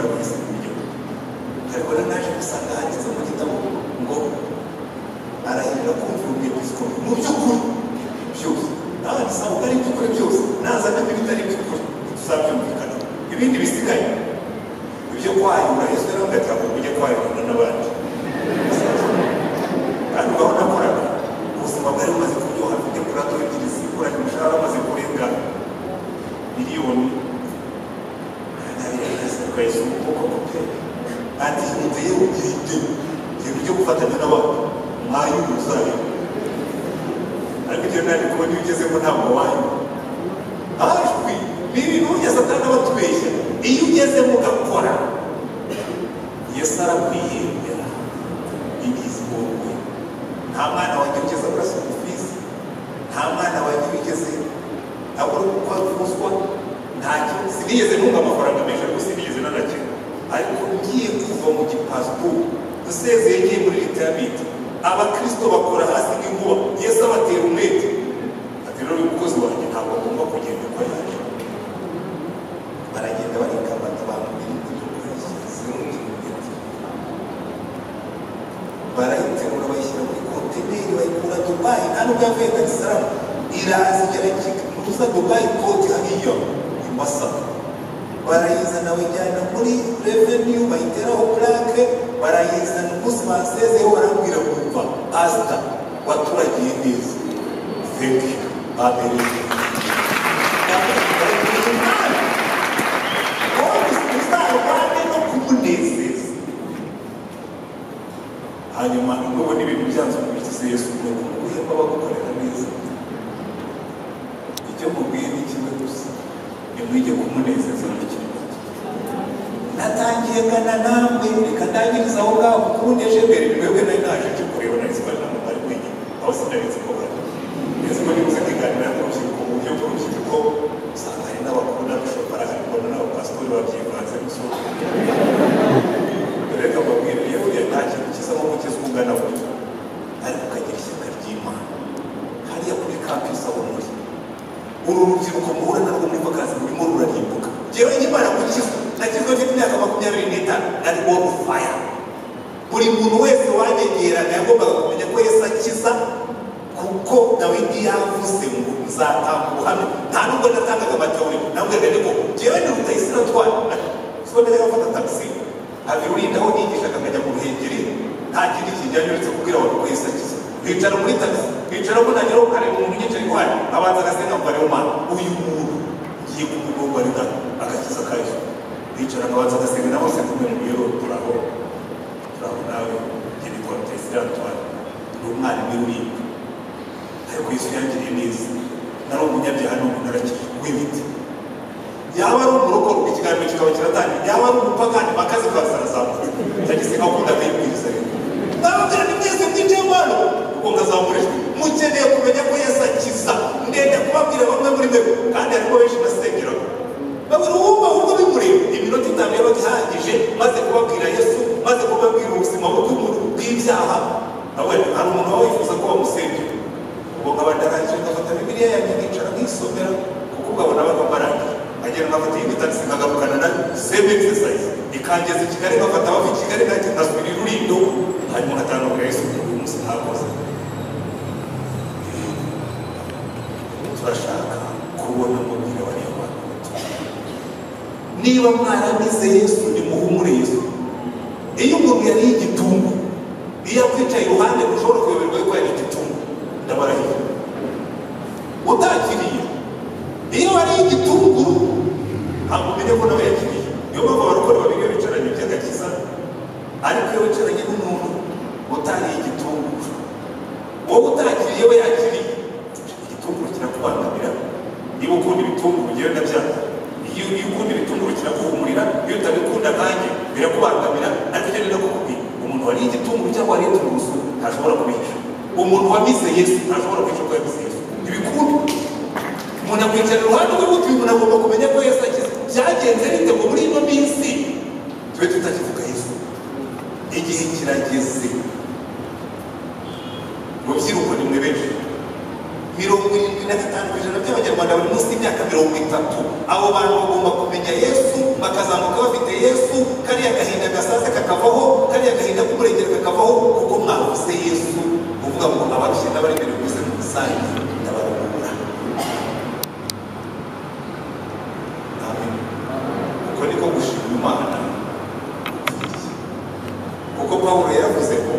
barabise ibyo ariko naje gusanga handitse mu gitabo ngo arahirira kumva umwepiskopi mu by'ukuri byose nawe nisanga ari iby'ukuri byose nazana ibitari iby'ukuri tuzabyumvikana ibindi bisigaye ibyo kwayura Yesu rero ngatanga kujya kwayura n'abandi kandi urabona koraga ubuzima bwari bumaze kuryoha mfite kurato ebyiri zikuranye umushahara amaze kurenga miliyoni kwezi ukuboko kupe ati muteye ubwite ibyo gufatanya n'abantu mwayuruzayo ariko ibyo nari kubona iyo ugezemo ntabwo wayura ahajwi n'ibintu ugeze atari n'abatubeshya iyo ugezemo ugakora Yesu arakwihembera ibizi wowe nta mwana wanjye ugeze burasa ofisi nta mwana wanjye ugeze abura uko avuzwa ntacyo sinigeze ntunga amafaranga menshi ariko sinigeze nanakira ariko ngiye kuva mu gipasiporo usezeye ngiye muri retirement abakristo bakora hasi nk'inkuba Yesu abatera umwete ati rero umukozi wanjye ntabwo agomba kugenda uko yaje baragenda barikamata abantu barayiterura bayishyira muri kontineri bayikura Dubai nta nubwo yavuye Dar es Salaam iraza igera kuza Dubai koti hariya i Masaka barayizana bayijyana muri revenue bayiteraho plaque barayizana umunsi basezeho barambwira kumva asta waturagiye neza thank you amen hanyuma nubwo n'ibintu byanze bikize Yesu ngo uhemba bagukorera neza icyo mubwiye ni kimwe gusa nimwige kumunezeza mu kintu natangiye ngana namwe reka ndangiriza aho ngaho kuruneje mbere mwebwe nari naje cyo kureba nari sibana mu bari kwiga aho sinabitse ko bari neza ko nibuze kwiganira n'urubyiruko mu buryo bw'urubyiruko usanga hari n'abakuru n'abashobora harimo n'abapasitori babyivanze gusohoka reka babwire yewe nta kintu kiza nko mukiza ungana buryo ariko ukagira ishyaka ry'Imana hariya kuri kampisi aho muri uru rubyiruko muhura narwo muri vakazi rurimo rurarimbuka jewe Imana gukizwa nakizwa mfite imyaka 25 nari on fire buri muntu wese wanyegeraga yagombaga kumenya ko Yesu akiza kuko Dawidi yavuze ngo nzatanga ubuhamya nta nubwo natangaga amateori nabwiraga niko jewe ndi Rutayisire twari siko najyaga gufata taxi abirurindaho nigishaga akajya mu Ruhengeri nta kindi kijyanye uretse kubwira abantu ko Yesu akiza bicara muri taxi bicara ko nageraho ukareba umuntu yicaye iruhande abanza agasenga ngo arebe Mana uyu muntu ngiye kumugomba reka agakiza ka Yesu bicara abanza agasenga nabo se kumwe mu biro turaho nawe ngene kwa Rutayisire twari n'umwana w'urimbi ariko Yesu yangiriye neza nari umunyabyaha n'umuntu arakije w'ibiti yaba ari umurokoro ikiganiro kikaba kiratangira yaba ari umupagani bakazi kwasarazamuka cyagise akunda kuyibwiriza rero nababwira ni mwese mwicaye hano kuko ngazamurishwe mukeneye kumenya ko Yesu akiza ndende kubabwira bamwe muri mwe kandi ariko benshi basengera babura uwumva ahubwo bimureba iminota 5 yabaga ihagije maze kubabwira Yesu maze kubabwira ubuzima bw'ibyaha abandi hari umuntu wawe wifuza ko bamusengera ubwo nkabandaraje ngafata Bibiliya yanjye nkicara nkisomera kuko ugabona bakamaranga agera ngafata iyindi taxi nkagarukana na same exercise ikangeza i Kigali ngafata bava i Kigali nanjye nkasubira i Rulindo hanyuma nkatangabwira Yesu uyu munsi ntakoze turashaka kubona mubwira bariya bantu niba mwaramize Yesu nimuhumure Yesu iyo umuntu yari igitungu iyo akwicaye iruhande ushobora kuyoberwa yuko yari igitungu ndabarahiye utakiriye iyo wari igitunguru ntabwo umenye ko nawe yakiriye niyo mpamvu abarokore babiri bicaranye by'agakiza ariko iyo wicaranye n'umuntu utariye igitunguru wowe utakiriye we yakiriye igitunguru kirakubangamira niba ukunda ibitunguru ugenda byanga iyo ukunda ibitunguru kirakuhumurira iyo utabikunda nanjye birakubangamira ariko icyo nenda kukubwira umuntu wariye igitunguru cyangwa wariye tungurusu ntashobora kubihisha umuntu wamize Yesu ntashobora kwica ko yamize Yesu ntibikunda umuntu akwicara iruhande rw'ubutuye umuntu agomba kumenya ko Yesu akiza byagenze bite ngo muri ino minsi tube tutakivuga Yesu igihe kirageze rubyiruko ni mwe benshi 75% 5% by'abanyarwanda bari munsi y'imyaka 30. Abo bantu bagomba kumenya Yesu, bakazamuka bafite Yesu, kariya gahinda gasaze kakavaho, kariya gahinda k'umurengero kakavaho, kuko mwavuze Yesu uvuga ngo abarushye n'abaremerewe bose mu rusange ndabaruhura. Amen. Uko niko gushima Imana. Kuko Pawulo yaravuze ko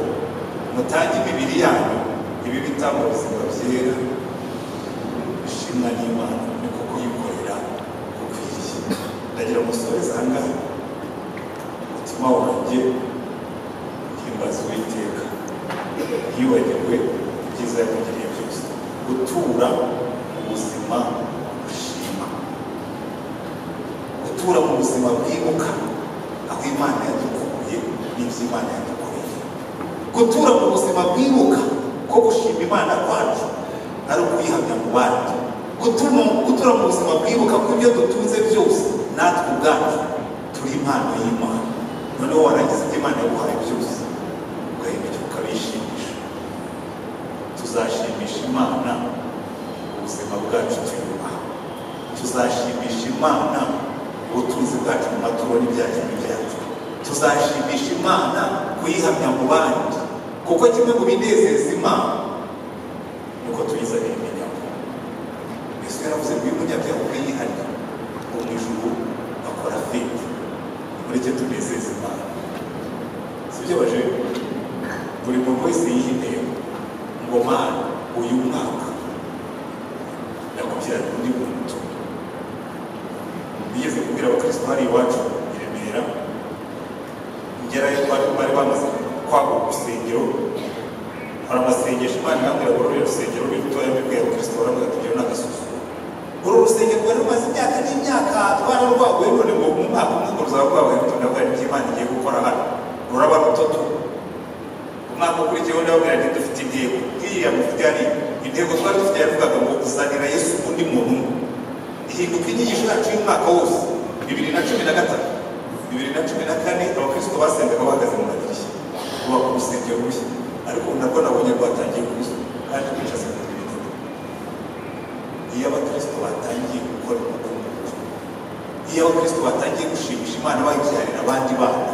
mutange imibiri yanyu ibi bitambo bizima byera bishimwa n'Imana, niko kuyikorera ukwiriye. Ndagira musoreza ahangaha umutima wanjye himbaza Uwiteka, yibagirwe ibyiza yakugiriye byose, gutura ubuzima bushima, gutura mu buzima bwibuka aho Imana yadukuye n'ibyo Imana yadukoreye, gutura mu buzima bwibuka ko gushima Imana kwacu ari ukuyihamya mu bandi, gutura mu buzima bwibuka ko ibyo dutunze byose natwe ubwacu turi impano y'Imana. Noneho warangiza ibyo Imana yaguhaye byose ugahinduka ukabishimisha. Tuzashimisha Imana ubuzima bwacu tuyubaha, tuzashimisha Imana ubutunzi bwacu mu maturo n'ibyacu n'ibyacu, tuzashimisha Imana kuyihamya mu bandi, kuko kimwe mu binezeza Imana nuko tuyizanira iminyago. Yesu yaravuze ngo umunyabyaha ukayiharira ngo mu ijuru akora fete. Mureke tunezeza Imana, sibyo baje? Buri muntu wese yiha intego ngo Mana uyu mwaka ndakubyara undi muntu. Bigeze kubwira abakristo hari iwacu i Remera, ngerayo bari bamaze kwagura urusengero, hari amasengesho Imana irambwira ngo ruriya rusengero ruri rutoya, mbibwiye abakristo barambwira ati rero n'agasuzuguro. Uru rusengero rwari rumaze imyaka n'imyaka twararwaguye, none ngo mu mwaka umwe ngo ruzaba rwabaye ruto. Ndabwira ibyo Imana igiye gukora hano ruraba rutoto. Umwaka ukurikiyeho ndababwira nti dufite intego nk'iya mufite hari intego twari dufite yavugaga ngo uzanira Yesu undi muntu umwe. Ihinduka inyigisho yacu y'umwaka wose 2013 2014 abakristo basengaga bahagaze mu madirishya kubaka urusengero rushya, ariko nabwo nabonye rwatangiye kuza kandi kwicaza mu bintu. Iyo abakristo batangiye gukora urukundo, iyo abakristo batangiye gushimisha Imana bayibyarira abandi bana,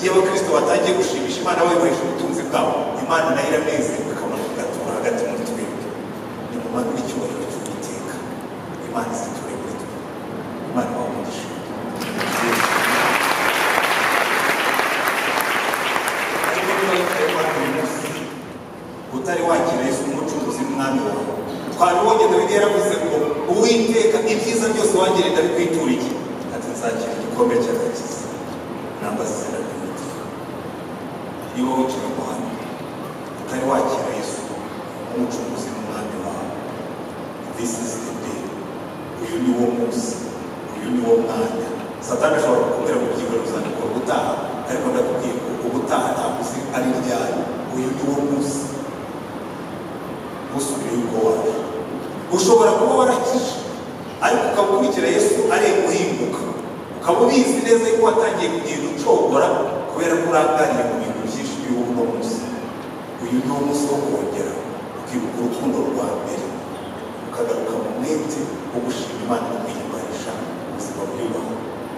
iyo abakristo batangiye gushimisha Imana bayiboresha ubutunzi bwabo, Imana nayo iranezerwa ikabona kugatura hagati muri twebwe. Ni mu manura icyubahiro cy'Uwiteka, Imana iziture muri twe. Imana ibahe umugisha. Utari wakira Yesu umucunguzi n'umwami wawe, twabibonye Dawidi yaravuze ngo Uwiteka ibyiza byose wangiriye ndabikwiturije, ati nzakira igikombe cy'agakiza nambaza izina ry'Uwiteka. Niba wicaye aho hantu utari wakira Yesu umucunguzi n'umwami wawe, this is the day. Uyu ni wo munsi, uyu ni wo mwanya. Satani ashobora kukubwira ngo byibura uzabikora ubutaha, ariko ndakubwiye ko ubutaha ntabwo uzi ari ryari. Uyu ni wo munsi, usubire yuko waje. Ushobora kuba warakije ariko ukaba ukurikira Yesu areba uhinduka, ukaba ubizi neza yuko watangiye kugenda ucogora kubera ko urangariye mu bintu byinshi by'ubu no munsi. Uyu ni wo munsi wo kongera ukibuka urukundo rwa mbere, ukagaruka mu mwete wo gushima Imana no kuyimbarisha ubuzima bw'Imana.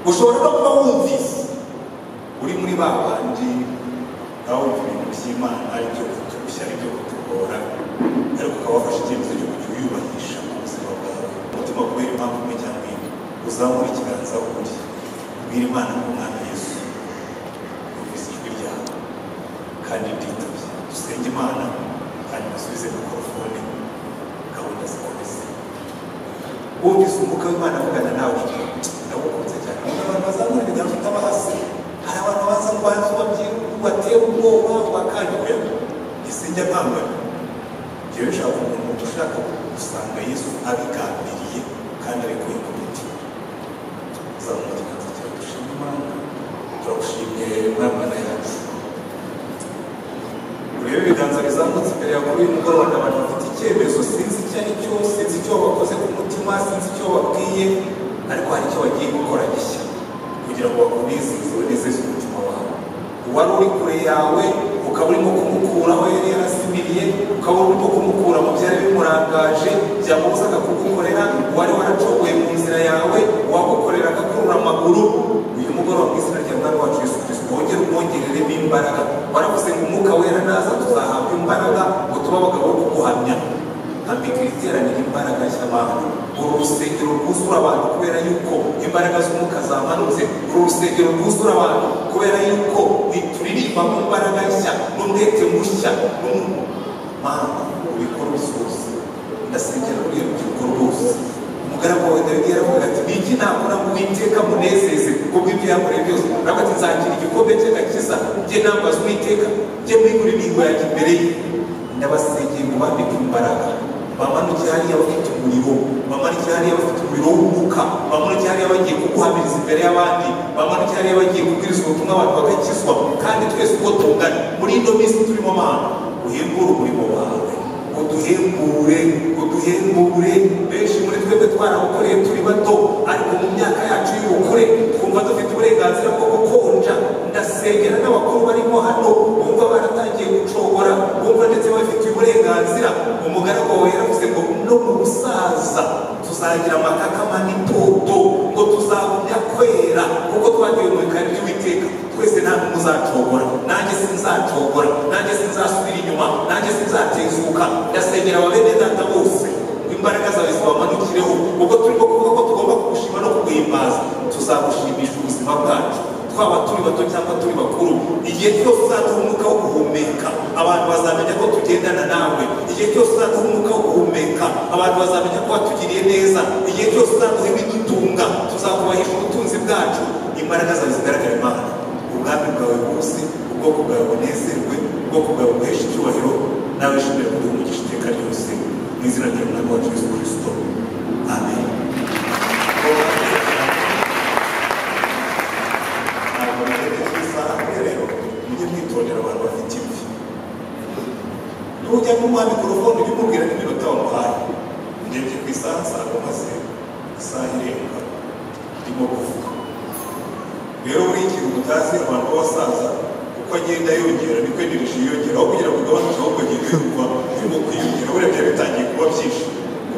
Ushobora no kuba wumvise uri muri ba bandi aho ibintu by'Imana ari byo kuturushya, ari byo kutugora, ariko ukaba wafashe icyemezo cyo kujya uyubahisha mu buzima bwawe. Umutima kubera impamvu imwe cyangwa indi, uzamura ikiganza ukuri ubwira Imana ngo Mwami Yesu yumvise ijwi ryawe kandi nditabye. Dusenge Imana kandi basubize mikorofone, gahunda zikomeze. Wumvise umwuka w'Imana avugana nawe, ndagukunze cyane. Abantu bazamura ibiganza utabahase, hari abantu baza ngo banze batera ubwoba bakanguye. Ese njya mpangana njyewe nshaka umuntu ushaka gusanga Yesu abigambiriye kandi abikuye ku mutima. Zamura ikiganza cyawe dushime Imana. Turagushimye Mana yacu, urebe ibiganza bizamutse imbere yawe kuri uyu mugoroba. Abantu bafite icyemezo, sinzi icyo ari cyo, sinzi icyo bakoze ku mutima, sinzi icyo babwiye, ariko hari icyo bagiye gukora gishya kugira ngo bakunezeze, banezeze umutima wawe. Uwari uri kure yawe ukaba urimo kumukura aho yari yarasimiriye, ukaba urimo kumukura mu byari bimurangaje byamubuzaga kugukorera, wari waracogoye mu nzira yawe, wagukorera agakurura amaguru. Uyu mugoroba mu izina rya Mwami wacu Yesu Kristo wongere umwongereremo imbaraga. Waravuze ngo umwuka wera naza tuzahabwa imbaraga ngo tube abagabo bo kuguhamya. Ambika iteranira imbaraga cy'abantu. Uru rusengero rwuzura abantu kubera yuko imbaraga z'umwuka zamanutse. Uru rusengero rwuzura abantu kubera yuko turirimba mu mbaraga nshya n'umwete mushya Mana ubikora usoza. Ndasengera muri uru rubyiruko rwose. Umugaragu wawe Dawidi yaravuga ati niki nakora ngo Uwiteka munezeze kubwo ibyo yakoreye byose. Aravuga ati nzakira igikombe cy'agakiza njye nambaza Uwiteka njye mwigura imihigo yanjye imbere ye. Ndabasengeye ngo bambike imbaraga, bamanukire hariya bafite umuriro, bamanukire hariya bafite umuriro w'umwuka, bamanukire hariya bagiye kuguhamiriza imbere y'abandi, bamanukire hariya bagiye kubwiriza ubutumwa abantu bagakizwa. Kandi twese uko tungana muri ino minsi turimo Mana uhembure umurimo wawe, uduhembure. Benshi muri twebwe twarabukoreye turi bato, ariko mu myaka yacu y'ubukure twumva dufite uburenganzira bwo gukonja. Ndasengera n'abakuru barimo hano bumva baratangiye gucogora, bumva ndetse bafite uburenganzira. Umugaragu wawe yaravuze ngo no mu busaza tuzagira amakaka manitoto, ngo tuzagumya kwera kuko twagiye mu bikari by'Uwiteka. Twese nta n'umwe uzacogora, nanjye sinzacogora, nanjye sinzasubira inyuma, nanjye sinzatezuka. Ndasengera ababene data bose imbaraga zawe zibamanukireho, ubwo turimo kuvuga ko tugomba kugushima no kuguhimbaza. Tuzagushimisha ubuzima bwacu, twaba turi bato cyangwa turi bakuru. Igihe cyose uzaduha umwuka wo guhumeka, abantu bazamenya ko tugendana nawe. Igihe cyose uzaduha umwuka wo guhumeka, abantu bazamenya ko watugiriye neza. Igihe cyose uzaduha ibidutunga, tuzakubahisha ubutunzi bwacu. Imbaraga zawe zigaragara Imana, ubwami bwawe bwose, ubwoko bwawe bunezerwe, ubwoko bwawe buhesha icyubahiro. Nawe ishimire kuduha umugisha iteka ryose mu izina rya Mwami wacu Yesu Kristo, amen. Mujye mwitondera abantu bafite imvi. Nujya kumuha mikorofone ujye umubwira n'iminota wamuhaye. Ndebye ku isaha nsanga maze isaha irenga ndimo kuvuga. Rero buri ikintu mutazi abantu b'abasaza uko agenda yongera niko indirisha yiyongera, aho kugira ngo ugabanuke ahubwo agenda yumva urimo kwiyongera. Buriya byari bitangiye kuba byinshi.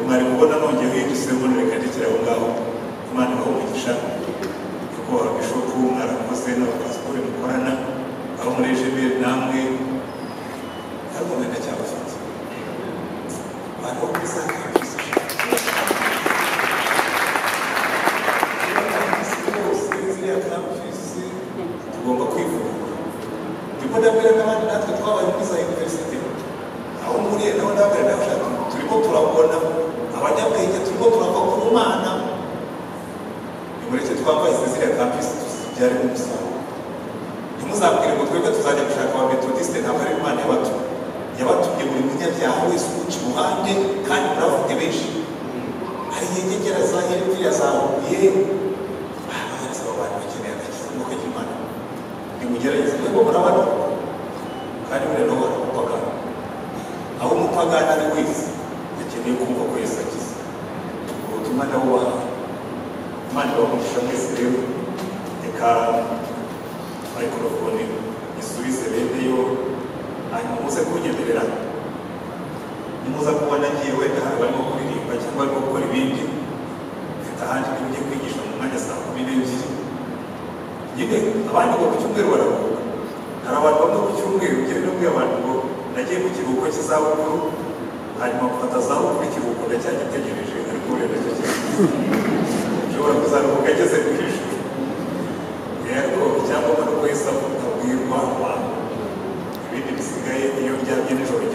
Mwari kubona nongeyeho idusemo reka ndekere aho ngaho. Imana ibahe umugisha. Kuko Bishopu mwarakoze n'abapasiteri mukorana aho muri Ejeberi namwe hano wenda cyabafite abantu bo kuri za kampisi ziriya kampisi tugomba kwivugurura. Ndimo ndabwira n'abandi natwe twabaye muri za universite aho muriye naho ndabwira n'abashaka turimo turabona abanyabwenge, turimo turava ku Mana. Nimureke twambaye ziriya kampisi tuzibyare umusaruro. Ntimuzabwire ngo twebwe tuzajya gushaka aba metodiste, ntabwo ari Imana yabatumye buri munyabyaha wese umuca iruhande, kandi muravuge benshi. Hari inkengera za Herefiliya zahuye abahanzi abantu bakeneye agakiza nk'uko Imana nimugerageze mwebwe murabona, kandi buriya naho hari umupagani. Aho umupagani ari wese akeneye kumva ko Yesu akiza. Ubutumwa nawe wahawe. Imana ibamugisha mwese. Rero reka mikorofone isubize beneyo, hanyuma muze kunyemerera. Nimuza kubona ngiye wenda hari barimo kuririmba cyangwa barimo gukora ibindi, mfite ahandi ngiye kwigisha mu mwanya saa 12. Nyine abandi ngo ku cyumweru bararuhuka. Hari abantu bamwe ku cyumweru ugenda ubwira abantu ngo nagiye mu kiruhuko cy'izabukuru, hanyuma mfata zabukuru ikiruhuko ndacyagitegereje, ariko ureba icyo kintu ushobora kuzaruhuka ageze ku ijuru. Rero icyangombwa ni uko Yesu abwirwa abantu, ibindi bisigaye iyo ryamye nijoro